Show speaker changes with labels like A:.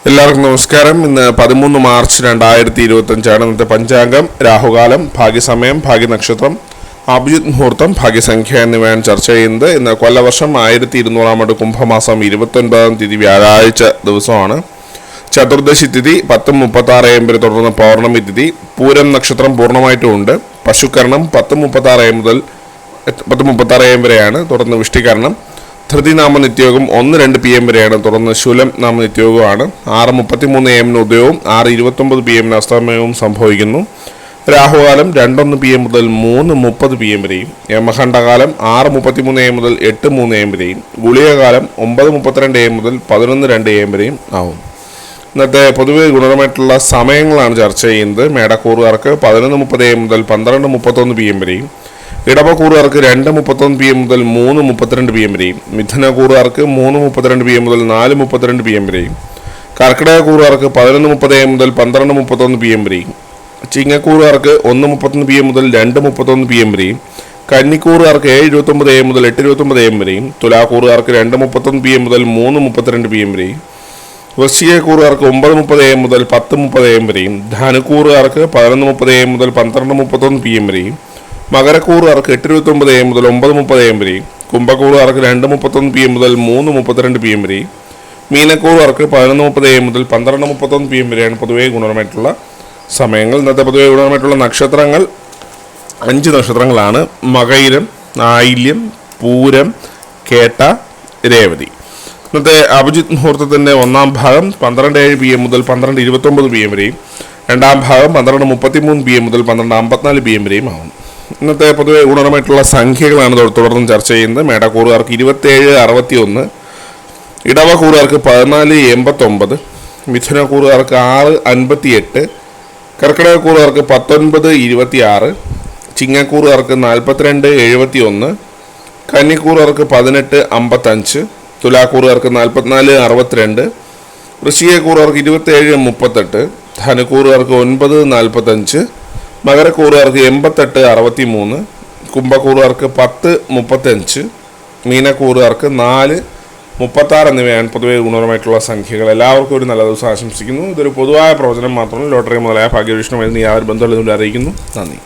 A: എല്ലാവർക്കും നമസ്കാരം. ഇന്ന് 13 മാർച്ച് 2025 ഇന്നത്തെ പഞ്ചാംഗം. രാഹുകാലം, ഭാഗ്യസമയം, ഭാഗ്യനക്ഷത്രം, അഭിജിത് മുഹൂർത്തം, ഭാഗ്യസംഖ്യ എന്നിവയാണ് ചർച്ച ചെയ്യുന്നത്. ഇന്ന് കൊല്ലവർഷം 1200 കുംഭമാസം 29 തീയതി വ്യാഴാഴ്ച ദിവസമാണ്. ചതുർദശി തിഥി 10:36 AM വരെ തുടർന്ന് പൗർണമി തിഥി. പൂരം നക്ഷത്രം പൂർണ്ണമായിട്ടും ഉണ്ട്. പശുക്കരണം 10:36 മുതൽ 10:36 AM വരെയാണ്. തുടർന്ന് വിഷ്ടികരണം. ധൃതി നാമനിത്യോഗം 1-2 PM വരെയാണ്. തുടർന്ന് ശൂലം നാമനിത്യോഗമാണ്. 6:33 AM ഉദയവും 6:29 PM അസ്തമയവും സംഭവിക്കുന്നു. രാഹുകാലം 2:01 PM മുതൽ 3:30 PM വരെയും. യമഖണ്ഡകാലം 6:33 AM മുതൽ 8:03 AM വരെയും. ഗുളികകാലം 9:32 AM മുതൽ 11:02 AM വരെയും ആവും. ഇന്നത്തെ പൊതുവെ ഗുണപരമായിട്ടുള്ള സമയങ്ങളാണ് ചർച്ച ചെയ്യുന്നത്. മേടക്കൂറുകാർക്ക് 11:30 AM മുതൽ 12:31 PM വരെയും. ഇടവക്കൂറുകാർക്ക് 2:31 PM മുതൽ 3:32 PM വരെയും. മിഥുനക്കൂറുകാർക്ക് 3:32 PM മുതൽ 4:32 PM വരെയും. കർക്കിടകക്കൂറുകാർക്ക് 11:30 AM മുതൽ 12:31 PM വരെയും. ചിങ്ങക്കൂറുകാർക്ക് 1:31 PM മുതൽ 2:31 PM വരെയും. കന്നിക്കൂറുകാർക്ക് 7:29 AM മുതൽ 8:29 AM വരെയും. തുലാക്കൂറുകാർക്ക് 2:31 PM മുതൽ 3:32 PM വരെയും. വൃശ്ചികക്കൂറുകാർക്ക് 9:30 AM മുതൽ 10:30 AM വരെയും. ധനുക്കൂറുകാർക്ക് 11:30 AM മുതൽ 12:31 PM വരെയും. മകരക്കൂറുകാർക്ക് 8:29 AM മുതൽ 9:30 AM വരെയും. കുംഭക്കൂറുകാർക്ക് 2:31 PM മുതൽ 3:32 PM വരെയും. മീനക്കൂറുകാർക്ക് 11:30 AM മുതൽ 12:31 PM വരെയാണ് പൊതുവെ ഗുണപരമായിട്ടുള്ള സമയങ്ങൾ. ഇന്നത്തെ പൊതുവെ ഗുണപരമായിട്ടുള്ള നക്ഷത്രങ്ങൾ 5 നക്ഷത്രങ്ങളാണ്. മകയിരം, ആയില്യം, പൂരം, കേട്ട, രേവതി. ഇന്നത്തെ അഭിജിത് മുഹൂർത്തത്തിൻ്റെ 1-ാം ഭാഗം 12:07 PM മുതൽ 12:29 PM വരെയും. 2-ാം ഭാഗം 12:33 PM മുതൽ 12:54 PM വരെയും ആവും. ഇന്നത്തെ പൊതുവെ ഗുണപരമായിട്ടുള്ള സംഖ്യകളാണ് തുടർന്ന് ചർച്ച ചെയ്യുന്നത്. മേടക്കൂറുകാർക്ക് 27:61, ഇടവക്കൂറുകാർക്ക് 14:89, മിഥുനക്കൂറുകാർക്ക് 6:58, കർക്കിടകക്കൂറുകാർക്ക് 19:26, ചിങ്ങക്കൂറുകാർക്ക് 42:71, കന്നിക്കൂറുകാർക്ക് 18:55, തുലാക്കൂറുകാർക്ക് 44:62, വൃശ്ചികക്കൂറുകാർക്ക് 27:38, ധനുക്കൂറുകാർക്ക് 9:45, മകരക്കൂറുകാർക്ക് 88:63, കുംഭക്കൂറുകാർക്ക് 10:35, മീനക്കൂറുകാർക്ക് 4:36 എന്നിവയാണ് പൊതുവെ ഗുണപരമായിട്ടുള്ള സംഖ്യകൾ. എല്ലാവർക്കും ഒരു നല്ല ദിവസം ആശംസിക്കുന്നു. ഇതൊരു പൊതുവായ പ്രവചനം മാത്രമല്ല. ലോട്ടറി മുതലായ ഭാഗ്യവിഷ്ണു യാതൊരു ബന്ധമുള്ളതുകൊണ്ട് അറിയിക്കുന്നു. നന്ദി.